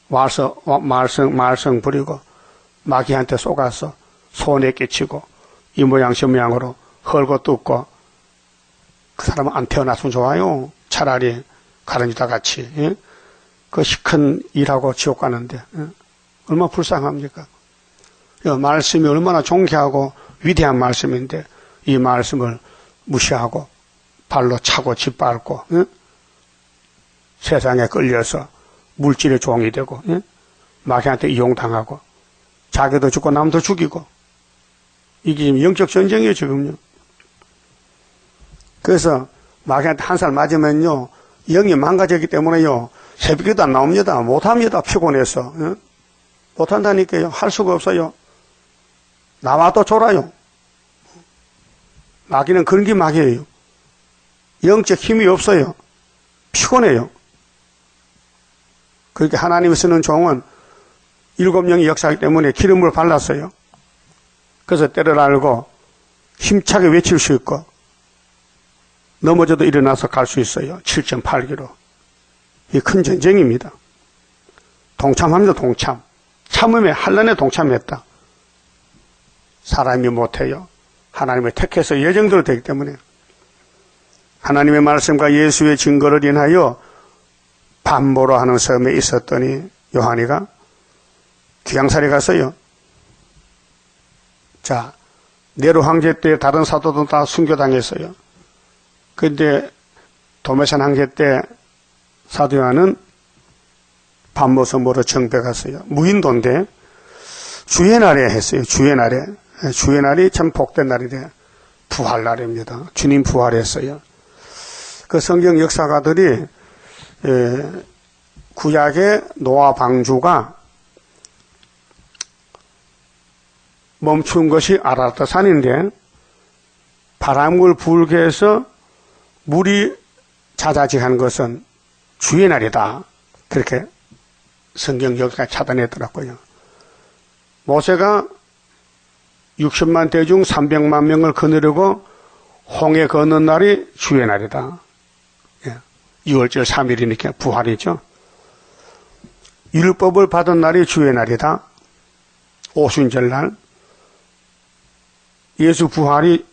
말썽 부리고 마귀한테 속아서 손에 끼치고 이 모양 저 모양으로 헐고 뜯고 그 사람은 안 태어났으면 좋아요. 차라리 가른유다 같이 예? 그 시큰 일하고 지옥 가는데 예? 얼마나 불쌍합니까? 말씀이 얼마나 존귀하고 위대한 말씀인데 이 말씀을 무시하고 발로 차고 짓밟고 예? 세상에 끌려서 물질의 종이 되고 예? 마귀한테 이용당하고 자기도 죽고 남도 죽이고 이게 지금 영적 전쟁이에요 지금요. 그래서 마귀한테 한 살 맞으면요 영이 망가졌기 때문에요 새벽에도 안 나옵니다. 못합니다. 피곤해서 예? 못한다니까요. 할 수가 없어요. 나와도 졸아요. 마귀는 그런 게 마귀예요. 영적 힘이 없어요. 피곤해요. 그렇게 하나님이 쓰는 종은 7명이 역사하기 때문에 기름을 발랐어요. 그래서 때를 알고 힘차게 외칠 수 있고 넘어져도 일어나서 갈 수 있어요. 7.8km. 이 큰 전쟁입니다. 동참합니다. 동참. 참음에 환난에 동참했다. 사람이 못해요. 하나님의 택해서 예정대로 되기 때문에 하나님의 말씀과 예수의 증거를 인하여 반모로 하는 섬에 있었더니 요한이가 귀양살이 갔어요. 자, 네로 황제 때 다른 사도도 다 순교당했어요. 그런데 도매산 황제 때 사도 요한은 반모섬으로 정배 갔어요. 무인도인데 주의 날에 했어요. 주의 날에. 주의 날이 참 복된 날이래. 부활 날입니다. 주님 부활했어요. 그 성경 역사가들이 구약의 노아 방주가 멈춘 것이 아라rat 산인데 바람을 불게 해서 물이 자자직한 것은 주의 날이다. 그렇게 성경 역사가 차단했더라고요. 모세가 60만 대중 300만 명을 거느리고 홍해 걷는 날이 주의 날이다. 6월절 3일이니까 부활이죠. 율법을 받은 날이 주의 날이다. 오순절 날. 예수 부활이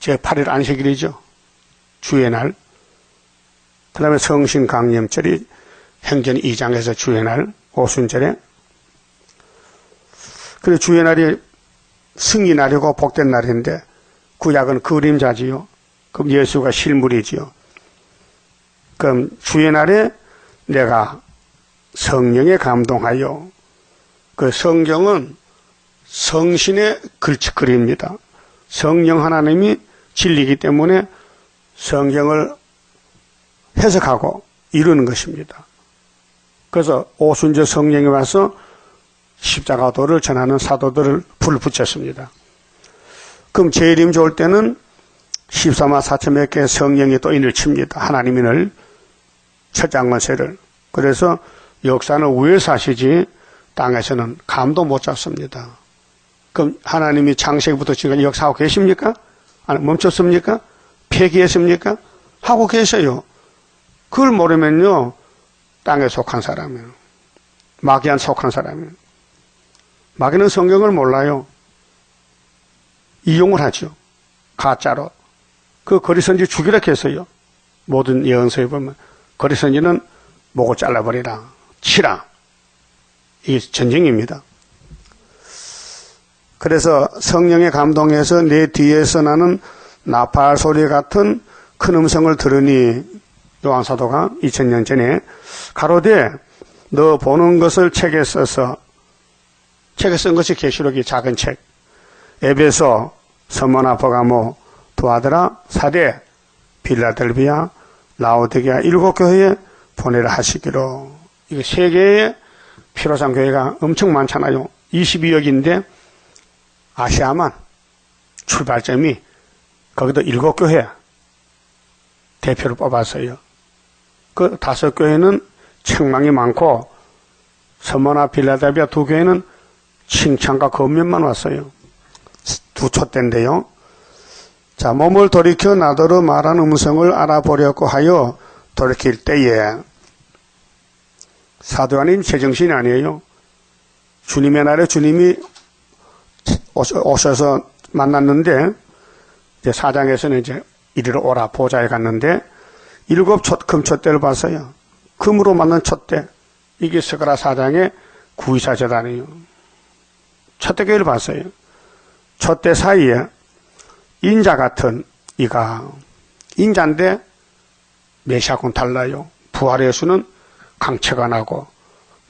제8일 안식일이죠. 주의 날. 그 다음에 성신 강림절이 행전 2장에서 주의 날, 오순절에. 그래 주의 날이 승리 날이고 복된 날인데 구약은 그림자지요. 그럼 예수가 실물이지요. 그럼 주의 날에 내가 성령에 감동하여 그 성경은 성신의 글짓글입니다. 성령 하나님이 진리이기 때문에 성경을 해석하고 이루는 것입니다. 그래서 오순절 성령이 와서 십자가도를 전하는 사도들을 불 붙였습니다. 그럼 재림 좋을 때는 14만 4천 몇 개의 성령이 또 인을 칩니다. 하나님 인을 첫장건세를. 그래서 역사는 위에서 하시지 땅에서는 감도 못 잡습니다. 그럼 하나님이 창세기부터 지금 역사하고 계십니까? 아니, 멈췄습니까? 폐기했습니까? 하고 계셔요. 그걸 모르면요 땅에 속한 사람이에요. 마귀한 속한 사람이에요. 마귀는 성경을 몰라요. 이용을 하죠. 가짜로. 그 거리선지 죽이라 했어요. 모든 예언서에 보면 거리선지는 목을 잘라버리라. 치라. 이게 전쟁입니다. 그래서 성령의 감동에서 내 뒤에서 나는 나팔 소리 같은 큰 음성을 들으니 요한사도가 2000년 전에 가로되 너 보는 것을 책에 써서 책에 쓴 것이 계시록이 작은 책 에베소, 서머나, 버가모, 두아드라, 사대, 빌라델비아, 라오디게아 7교회에 보내라 하시기로. 이거 세계에 피로상 교회가 엄청 많잖아요. 22억인데 아시아만 출발점이 거기도 7교회 대표를 뽑았어요. 그 5교회는 책망이 많고 서머나 빌라델비아 2교회는 칭찬과 검면만 왔어요. 두 촛대인데요. 자, 몸을 돌이켜 나더러 말한 음성을 알아보려고 하여 돌이킬 때에 사도 아닌 제정신이 아니에요. 주님의 날에 주님이 오셔서 만났는데 이제 4장에서는 이제 이리로 오라 보좌에 갔는데 7 금촛대를 봤어요. 금으로 만든 촛대. 이게 스가랴 4장의 구이사 제단이에요. 촛대교회를 봤어요. 촛대 사이에 인자 같은 이가 인자인데 메시아하고는 달라요. 부활의 예수는 강체가 나고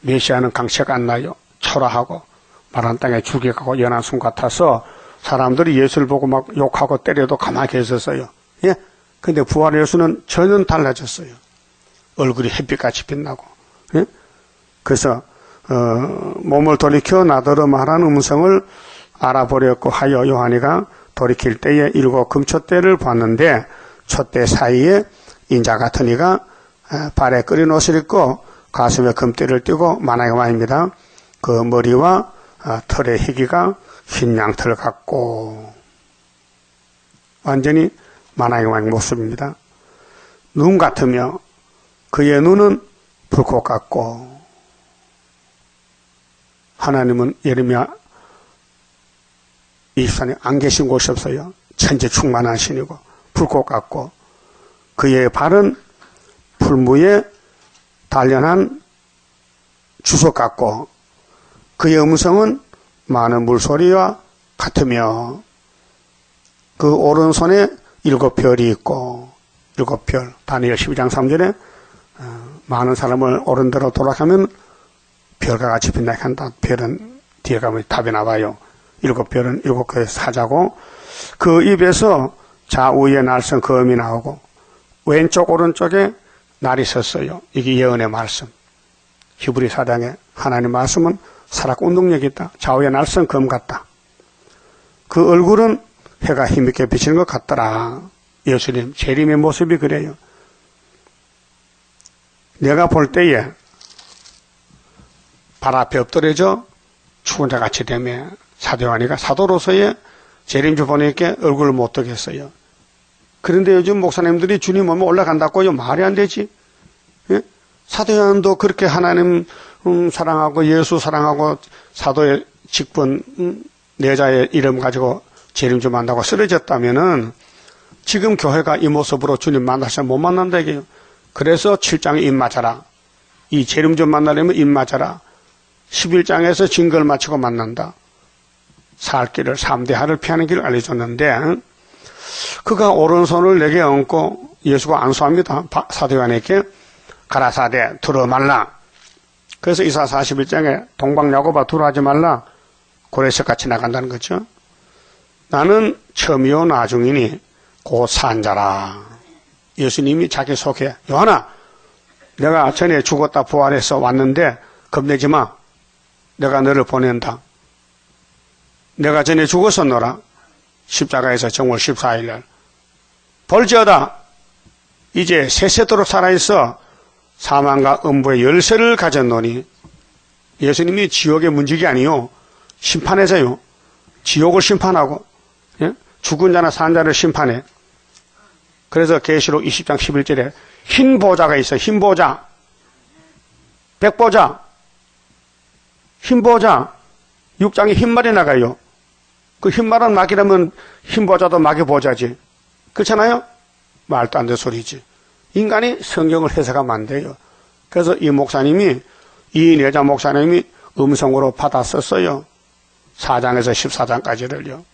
메시아는 강체가 안 나요. 초라하고 마른 땅에 죽여가고 연한 숨 같아서 사람들이 예수를 보고 막 욕하고 때려도 가만히 계셨어요. 예? 근데 부활의 예수는 전혀 달라졌어요. 얼굴이 햇빛같이 빛나고. 예? 그래서 몸을 돌이켜 나더러 말한 음성을 알아보려고 하여 요한이가 돌이킬 때에 7 금촛대를 봤는데 촛대 사이에 인자 같은 이가 발에 끓인 옷을 입고 가슴에 금띠를 띠고 만화가 와입니다. 그 머리와 털의 희기가 흰 양털 같고 완전히 만왕의 왕의 모습입니다. 눈 같으며 그의 눈은 불꽃 같고 하나님은 예레미야 24년 안 계신 곳이 없어요. 천지 충만한 신이고 불꽃 같고 그의 발은 풀무에 단련한 주석 같고 그의 음성은 많은 물소리와 같으며 그 오른손에 7별이 있고 7별 다니엘 12장 3절에 많은 사람을 오른대로 돌아가면 별과 같이 빛나게 한다. 별은 뒤에 가면 답이 나와요. 7별은 7개의 사자고 그 입에서 좌우에 날선 검이 나오고 왼쪽 오른쪽에 날이 섰어요. 이게 예언의 말씀. 히브리 사장에 하나님 말씀은 살았고 운동력이 있다. 좌우에 날선 검 같다. 그 얼굴은 해가 힘있게 비치는 것 같더라. 예수님 재림의 모습이 그래요. 내가 볼 때에 발 앞에 엎드려져 죽은 자 같이 되며 사도 요한이가 사도로서의 재림주 보내니까 얼굴을 못 뜨겠어요. 그런데 요즘 목사님들이 주님 오면 올라간다고요. 말이 안 되지. 예? 사도 요한도 그렇게 하나님 사랑하고 예수 사랑하고 사도의 직분 내자의 이름 가지고 재림주 만나고 쓰러졌다면은 지금 교회가 이 모습으로 주님 만나시면 못 만난다 이게요. 그래서 7장에 입 맞아라. 이 재림주 만나려면 입 맞아라. 11장에서 증거를 마치고 만난다. 살 길을 3대 하를 피하는 길을 알려줬는데 그가 오른손을 내게 얹고 예수가 안수합니다. 사도 요한에게 가라사대 두루 말라. 그래서 이사 41장에 동방야고바 두루 하지 말라. 고레석같이 나간다는 거죠. 나는 처음이요 나중이니 곧 산자라. 예수님이 자기 소개 요한아 내가 전에 죽었다 부활해서 왔는데 겁내지 마. 내가 너를 보낸다. 내가 전에 죽었었노라. 십자가에서 정월 14일날 볼지어다 이제 세세도록 살아있어 사망과 음부의 열쇠를 가졌노니 예수님이 지옥의 문직이 아니요 심판해서요. 지옥을 심판하고 예? 죽은 자나 산 자를 심판해. 그래서 계시록 20장 11절에 흰 보좌가 있어. 흰 보좌 백보좌 흰 보좌 6장에 흰말이 나가요. 그 흰말은 막이라면 흰 보좌도 막의 보좌지. 그렇잖아요? 말도 안 되는 소리지. 인간이 성경을 해석하면 안 돼요. 그래서 이 목사님이 이 내자 목사님이 음성으로 받았었어요. 4장에서 14장까지를요.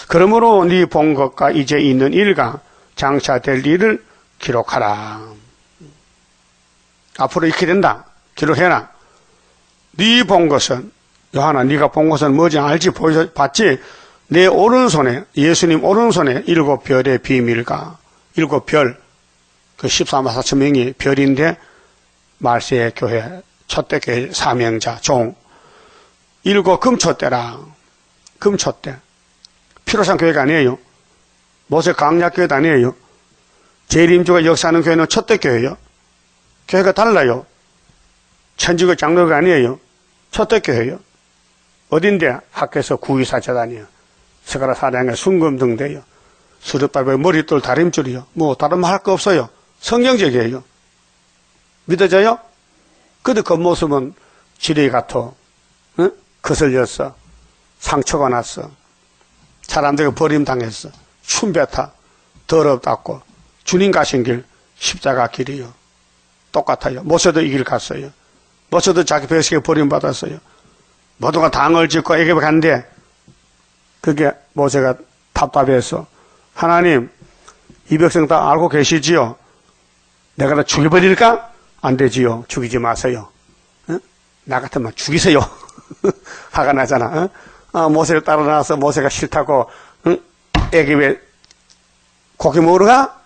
그러므로 네 본 것과 이제 있는 일과 장차될 일을 기록하라. 앞으로 이렇게 된다. 기록해라. 네 본 것은 요한아 네가 본 것은 뭐지 알지 봤지? 내 오른손에 예수님 오른손에 7별의 비밀과 7별 그 14만 4천 명이 별인데 말세의 교회 첫대 교회 사명자 종 7 금초대라. 금초대 피로상 교회가 아니에요. 모세 강약교회도 아니에요. 재림주가 역사하는 교회는 첫대 교회예요. 교회가 달라요. 천주교 장로가 아니에요. 첫대 교회예요. 어딘데? 학교에서 구의사재단이요. 스가랴 4장에 순금등대요. 수르바벨 머릿돌 다림줄이요. 뭐 다른 말 할 거 없어요. 성경적이에요. 믿어져요? 근데 겉모습은 지뢰 같아. 응? 거슬렸어. 상처가 났어. 사람들에게 버림당했어. 춤뱉어. 더럽다고. 주님 가신 길 십자가 길이요. 똑같아요. 모세도 이 길 갔어요. 모세도 자기 뱃속에 버림받았어요. 모두가 당을 짓고 애굽에 간대. 그게 모세가 답답해서 하나님 이 백성 다 알고 계시지요? 내가 다 죽여버릴까? 안 되지요. 죽이지 마세요. 어? 나 같으면 죽이세요. 화가 나잖아. 어? 모세를 따라 나와서 모세가 싫다고 응? 애굽에 고기 먹으러 가?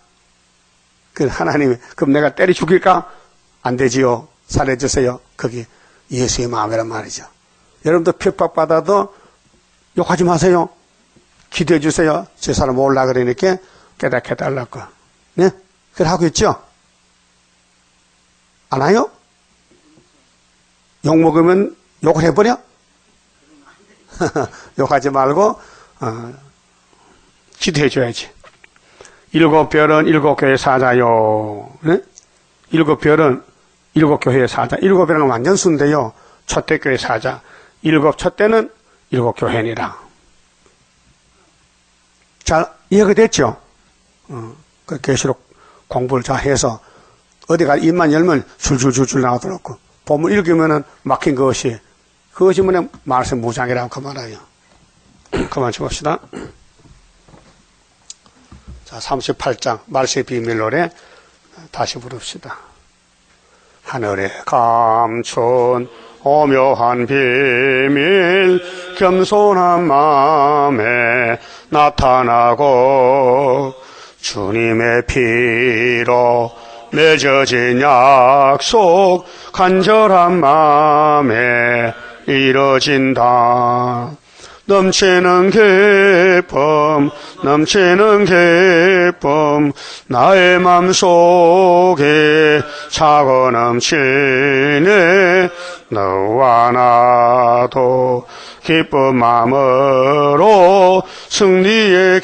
그 하나님이 그럼 내가 때려 죽일까? 안 되지요. 살려주세요. 거기 예수의 마음이란 말이죠. 여러분도 핍박받아도 욕하지 마세요. 기도해 주세요. 제 사람 올라 그러니까 깨닫게 해달라고. 네? 그래 하고 있죠? 안 해요? 욕 먹으면 욕을 해버려? 욕하지 말고 기도해줘야지. 7별은 7교회 사자요. 네? 7별은 7교회 사자. 7별은 완전 순대요. 첫대 교회 사자. 첫대는 7교회니라. 잘 이해가 됐죠? 그 계시록 공부를 잘 해서 어디가 입만 열면 줄줄줄줄 나오더라고. 본문 읽으면은 막힌 그것이 뭐냐 말씀 무장이라고 그 말이에요. 그만 죽읍시다. 자, 38장 말씀의 비밀 노래 다시 부릅시다. 하늘에 감춘 오묘한 비밀 겸손한 마음에 나타나고 주님의 피로 맺어진 약속 간절한 마음에 이뤄진다. 넘치는 기쁨 나의 맘속에 차고 넘치네. 너와 나도 기쁜 마음으로 승리의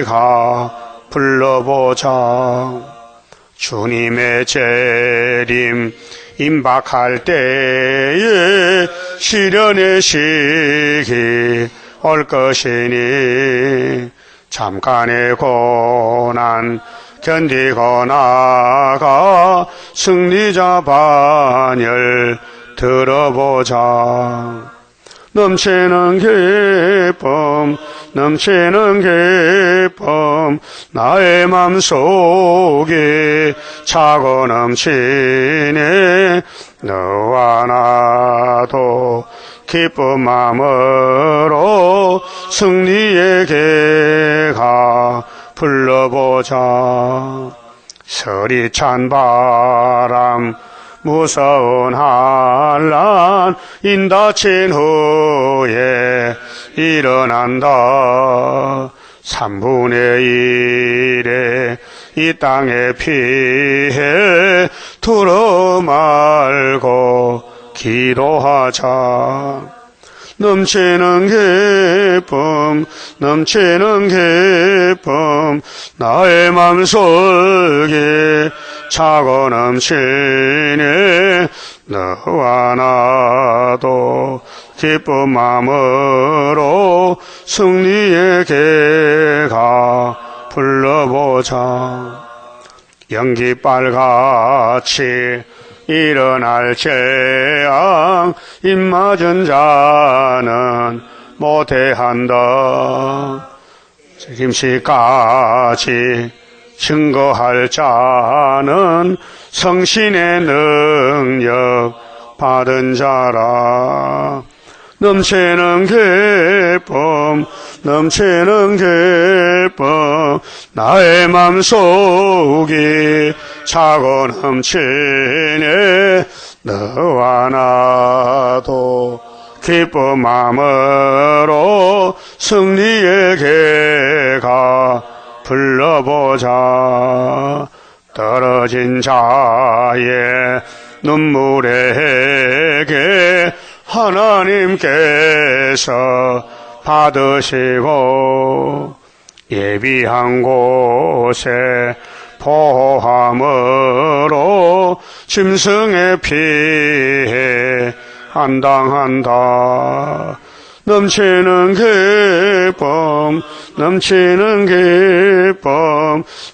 가 불러보자. 주님의 재림 임박할 때에 시련의 시기 올 것이니 잠깐의 고난 견디고 나가 승리자 반열 들어보자. 넘치는 기쁨 나의 맘속에 차고 넘치네. 너와 나도 기쁜 마음으로 승리의 가 불러보자. 서리찬 바람 무서운 한란 인다친 후에 일어난다. 3분의 1의 이 땅에 피해 두려 말고 기도하자. 넘치는 기쁨 나의 맘속에 차고 넘치네. 너와 나도 기쁜 마음으로 승리의 개가 불러보자. 연기 빨갛이 일어날 재앙 입맞은 자는 못해한다. 책임시까지 증거할 자는 성신의 능력 받은 자라. 넘치는 기쁨 나의 맘속이 차고 넘치네. 너와 나도 기쁜 마음으로 승리의 개가 불러보자. 떨어진 자의 눈물의 해게 하나님께서 받으시고 예비한 곳에 포함으로 짐승의 피해 안당한다. 넘치는 기쁨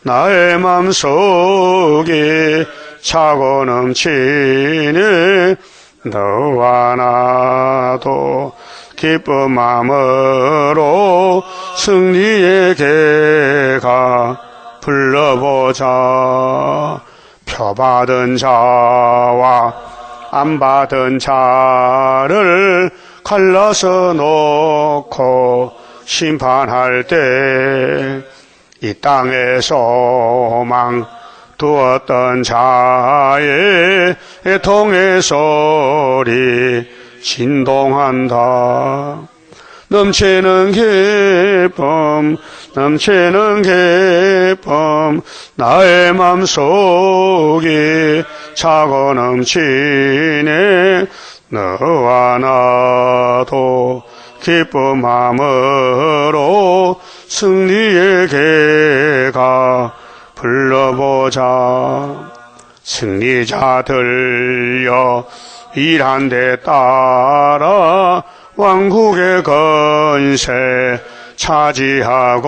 나의 맘속에 차고 넘치네. 너와 나도 기쁜 마음으로 승리의 개가 불러보자. 표받은 자와 안 받은 자를 갈라서 놓고 심판할 때 이 땅에 소망 두었던 자의 애통의 소리 진동한다. 넘치는 기쁨 나의 맘속에 차고 넘치네. 너와 나도 기쁨함으로 승리의 계가 불러보자. 승리자들여 일한 데 따라 왕국의 건세 차지하고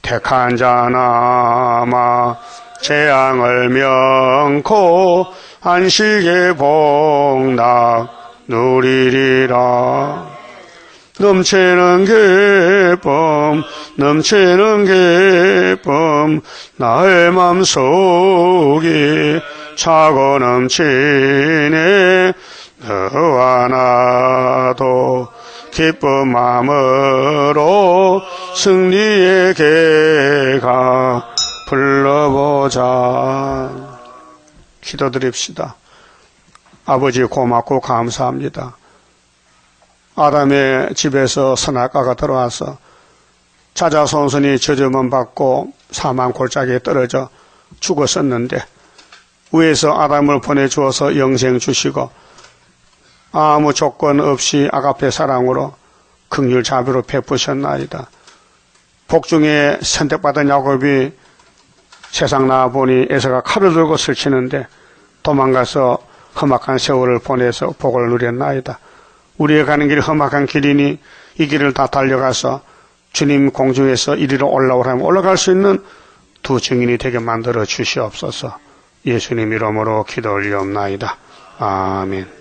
택한 자 남아 재앙을 면코 안식의 복락 누리리라. 넘치는 기쁨 나의 맘속이 차고 넘치네. 너와 나도 기쁜 마음으로 승리의 계가 불러보자. 기도드립시다. 아버지 고맙고 감사합니다. 아담의 집에서 선악과가 들어와서 자자손손이 저주만 받고 사망 골짜기에 떨어져 죽었었는데 위에서 아담을 보내주어서 영생 주시고 아무 조건 없이 아가페 사랑으로 긍휼 자비로 베푸셨나이다. 복중에 선택받은 야곱이 세상 나와보니 에서가 칼을 들고 설치는데 도망가서 험악한 세월을 보내서 복을 누렸나이다. 우리의 가는 길이 험악한 길이니 이 길을 다 달려가서 주님 공중에서 이리로 올라오라면 올라갈 수 있는 두 증인이 되게 만들어 주시옵소서. 예수님 이름으로 기도 올리옵나이다. 아멘.